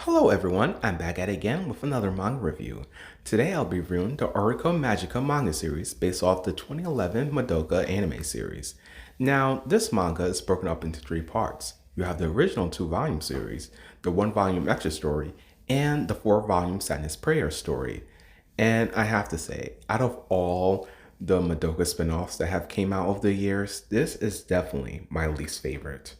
Hello everyone, I'm back at it again with another manga review. Today I'll be reviewing the Oriko Magica manga series based off the 2011 Madoka anime series. Now, this manga is broken up into three parts. You have the original two-volume series, the one-volume extra story, and the four-volume Sadness Prayer story. And I have to say, out of all the Madoka spin-offs that have came out over the years, this is definitely my least favorite.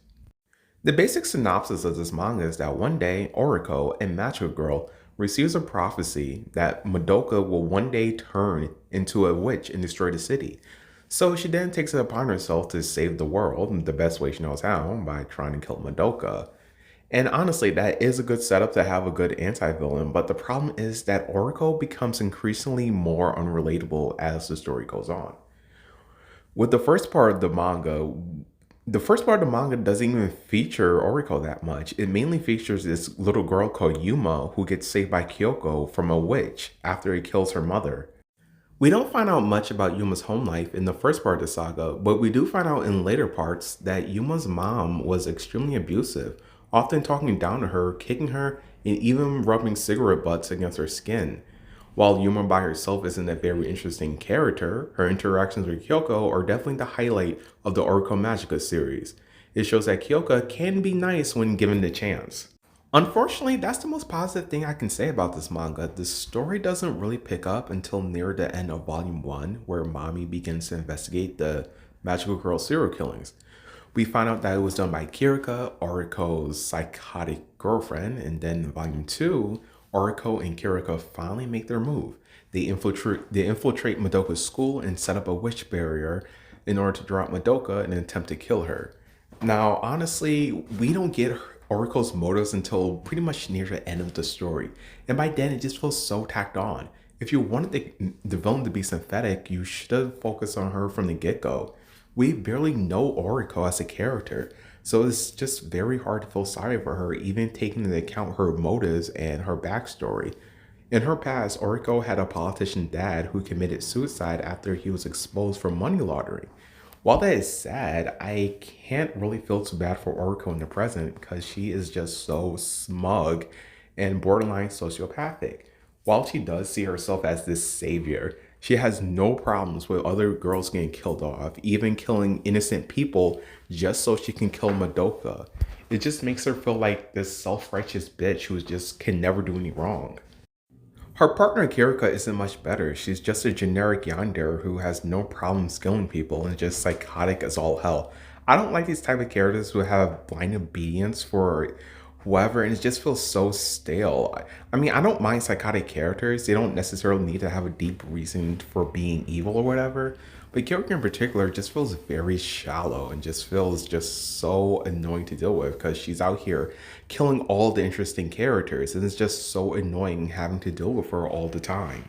The basic synopsis of this manga is that one day, Oriko, a magical girl, receives a prophecy that Madoka will one day turn into a witch and destroy the city. So she then takes it upon herself to save the world, the best way she knows how, by trying to kill Madoka. And honestly, that is a good setup to have a good anti-villain, but the problem is that Oriko becomes increasingly more unrelatable as the story goes on. With the first part of the manga doesn't even feature Oriko that much. It mainly features this little girl called Yuma who gets saved by Kyoko from a witch after he kills her mother. We don't find out much about Yuma's home life in the first part of the saga, but we do find out in later parts that Yuma's mom was extremely abusive, often talking down to her, kicking her, and even rubbing cigarette butts against her skin. While Yuma by herself isn't a very interesting character, her interactions with Kyoko are definitely the highlight of the Oriko Magica series. It shows that Kyoko can be nice when given the chance. Unfortunately, that's the most positive thing I can say about this manga. The story doesn't really pick up until near the end of volume 1, where Mami begins to investigate the magical girl serial killings. We find out that it was done by Kirika, Oriko's psychotic girlfriend, and then in volume 2, Oriko and Kirika finally make their move. They infiltrate Madoka's school and set up a witch barrier in order to draw out Madoka and attempt to kill her. Now, honestly, we don't get Oriko's motives until pretty much near the end of the story, and by then it just feels so tacked on. If you wanted the villain to be synthetic, you should have focused on her from the get-go. We barely know Oriko as a character, so it's just very hard to feel sorry for her, even taking into account her motives and her backstory. In her past, Oriko had a politician dad who committed suicide after he was exposed for money laundering. While that is sad, I can't really feel too bad for Oriko in the present because she is just so smug and borderline sociopathic. While she does see herself as this savior, she has no problems with other girls getting killed off, even killing innocent people just so she can kill Madoka. It just makes her feel like this self-righteous bitch who just can never do any wrong. Her partner Kirika isn't much better. She's just a generic yandere who has no problem killing people and just psychotic as all hell. I don't like these type of characters who have blind obedience for whoever, and it just feels so stale. I mean, I don't mind psychotic characters. They don't necessarily need to have a deep reason for being evil or whatever. But Kirika in particular just feels very shallow and just feels just so annoying to deal with because she's out here killing all the interesting characters, and it's just so annoying having to deal with her all the time.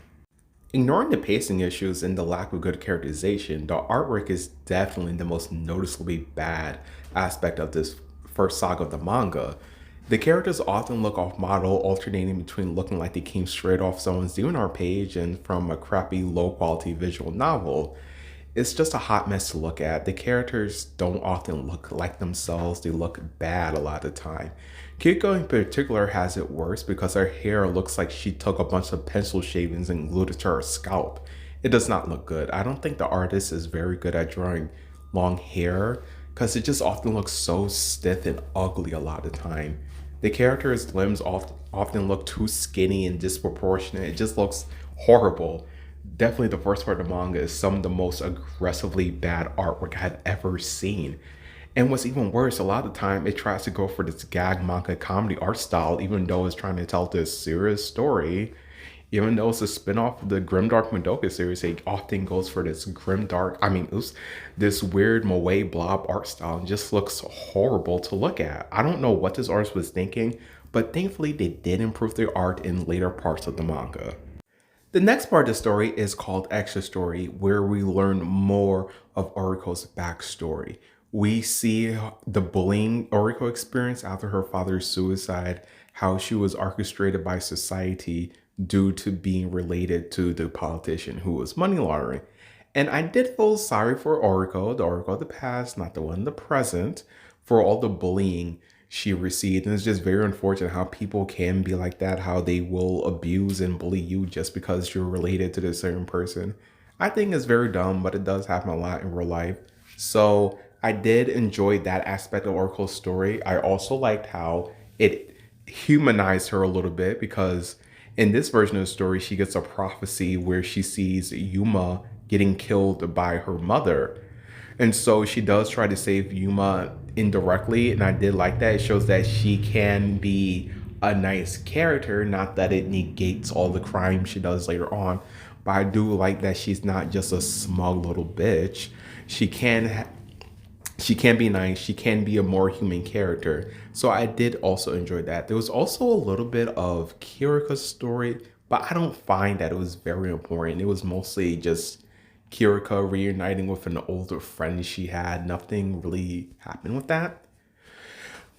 Ignoring the pacing issues and the lack of good characterization, the artwork is definitely the most noticeably bad aspect of this first saga of the manga. The characters often look off model, alternating between looking like they came straight off someone's DNR page and from a crappy low quality visual novel. It's just a hot mess to look at. The characters don't often look like themselves, they look bad a lot of the time. Kiko in particular has it worse because her hair looks like she took a bunch of pencil shavings and glued it to her scalp. It does not look good. I don't think the artist is very good at drawing long hair because it just often looks so stiff and ugly a lot of the time. The character's limbs often look too skinny and disproportionate. It just looks horrible. Definitely the first part of the manga is some of the most aggressively bad artwork I've ever seen. And what's even worse, a lot of the time it tries to go for this gag manga comedy art style, even though it's trying to tell this serious story. Even though it's a spin-off of the Grimdark Madoka series, it often goes for this this weird moe blob art style and just looks horrible to look at. I don't know what this artist was thinking, but thankfully they did improve their art in later parts of the manga. The next part of the story is called Extra Story, where we learn more of Oriko's backstory. We see the bullying Oriko experienced after her father's suicide, how she was orchestrated by society due to being related to the politician who was money laundering. And I did feel sorry for Oriko, the Oriko of the past, not the one in the present, for all the bullying she received. And it's just very unfortunate how people can be like that, how they will abuse and bully you just because you're related to this certain person. I think it's very dumb, but it does happen a lot in real life. So I did enjoy that aspect of Oriko's story. I also liked how it humanized her a little bit because in this version of the story, she gets a prophecy where she sees Yuma getting killed by her mother. And so she does try to save Yuma indirectly, and I did like that. It shows that she can be a nice character, not that it negates all the crime she does later on. But I do like that she's not just a smug little bitch. She can she can be nice. She can be a more human character. So I did also enjoy that. There was also a little bit of Kirika's story, but I don't find that it was very important. It was mostly just Kirika reuniting with an older friend she had. Nothing really happened with that.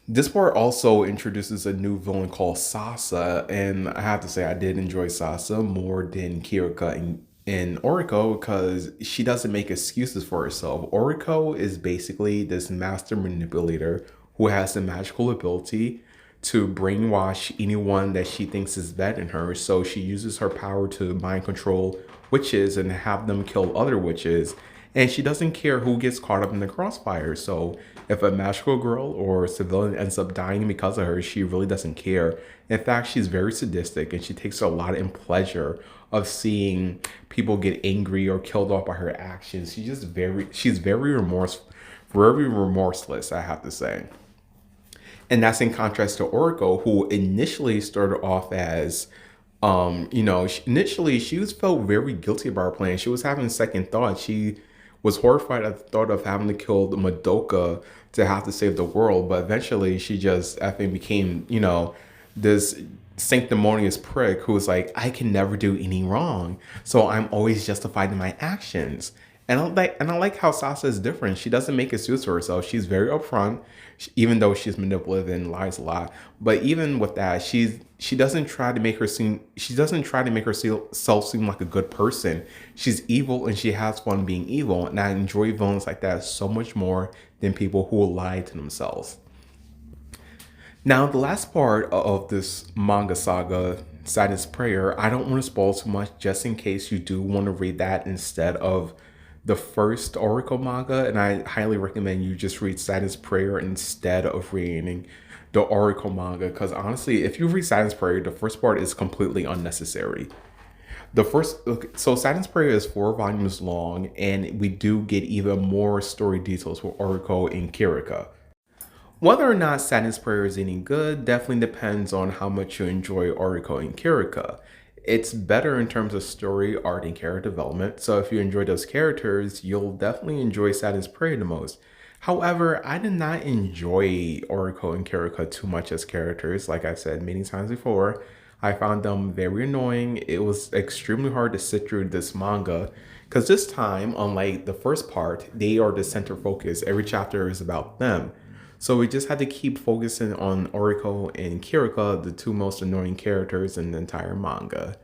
This part also introduces a new villain called Sasa, and I have to say I did enjoy Sasa more than Kirika and Oriko because she doesn't make excuses for herself. Oriko is basically this master manipulator who has the magical ability to brainwash anyone that she thinks is better than her. So she uses her power to mind control witches and have them kill other witches. And she doesn't care who gets caught up in the crossfire. So if a magical girl or civilian ends up dying because of her, she really doesn't care. In fact, she's very sadistic and she takes a lot in pleasure of seeing people get angry or killed off by her actions. She's very remorseless, I have to say. And that's in contrast to Oriko, who initially started off as, initially she was felt very guilty about her plan. She was having second thoughts. She was horrified at the thought of having to kill the Madoka to have to save the world. But eventually she just, I think, became, this sanctimonious prick who was like, I can never do any wrong. So I'm always justified in my actions. And I like how Sasa is different. She doesn't make excuses for herself. She's very upfront, even though she's manipulative and lies a lot. But even with that, she doesn't try to make herself seem like a good person. She's evil and she has fun being evil. And I enjoy villains like that so much more than people who will lie to themselves. Now, the last part of this manga saga, Sadness Prayer, I don't want to spoil too much just in case you do want to read that instead of the first Oriko manga. And I highly recommend you just read Sadness Prayer instead of reading the Oriko manga. Because honestly, if you read Sadness Prayer, the first part is completely unnecessary. So Sadness Prayer is 4 volumes long, and we do get even more story details for Oriko and Kirika. Whether or not Sadness Prayer is any good definitely depends on how much you enjoy Oriko and Kirika. It's better in terms of story, art, and character development, so if you enjoy those characters, you'll definitely enjoy Sadness Prayer the most. However, I did not enjoy Oriko and Kirika too much as characters. Like I've said many times before, I found them very annoying. It was extremely hard to sit through this manga because this time, unlike the first part, they are the center focus. Every chapter is about them. So we just had to keep focusing on Oriko and Kirika, the two most annoying characters in the entire manga.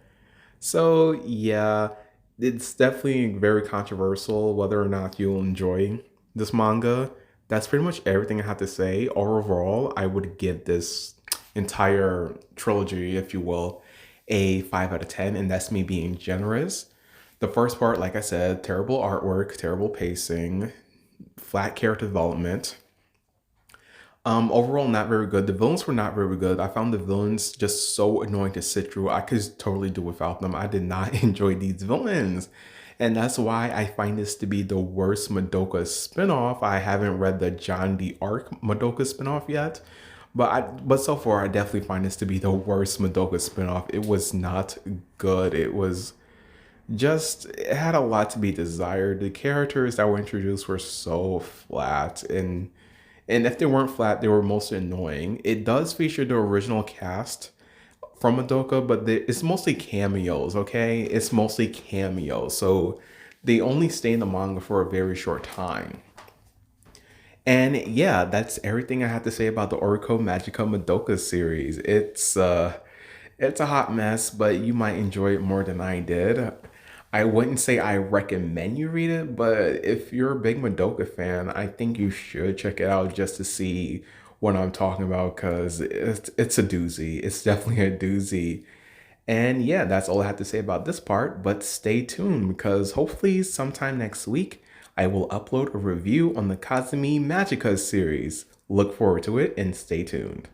So yeah, it's definitely very controversial whether or not you'll enjoy this manga. That's pretty much everything I have to say. Overall, I would give this entire trilogy, if you will, a 5 out of 10, and that's me being generous. The first part, like I said, terrible artwork, terrible pacing, flat character development. Overall, not very good. The villains were not very good. I found the villains just so annoying to sit through. I could totally do without them. I did not enjoy these villains. And that's why I find this to be the worst Madoka spinoff. I haven't read the John D. Arc Madoka spinoff yet. But so far I definitely find this to be the worst Madoka spinoff. It was not good. It had a lot to be desired. The characters that were introduced were so flat, and if they weren't flat, they were mostly annoying. It does feature the original cast from Madoka, but it's mostly cameos, okay? It's mostly cameos. So they only stay in the manga for a very short time. And yeah, that's everything I have to say about the Oriko Magica Madoka series. It's a hot mess, but you might enjoy it more than I did. I wouldn't say I recommend you read it, but if you're a big Madoka fan, I think you should check it out just to see what I'm talking about because it's a doozy. It's definitely a doozy. And yeah, that's all I have to say about this part, but stay tuned because hopefully sometime next week I will upload a review on the Kazumi Magica series. Look forward to it and stay tuned.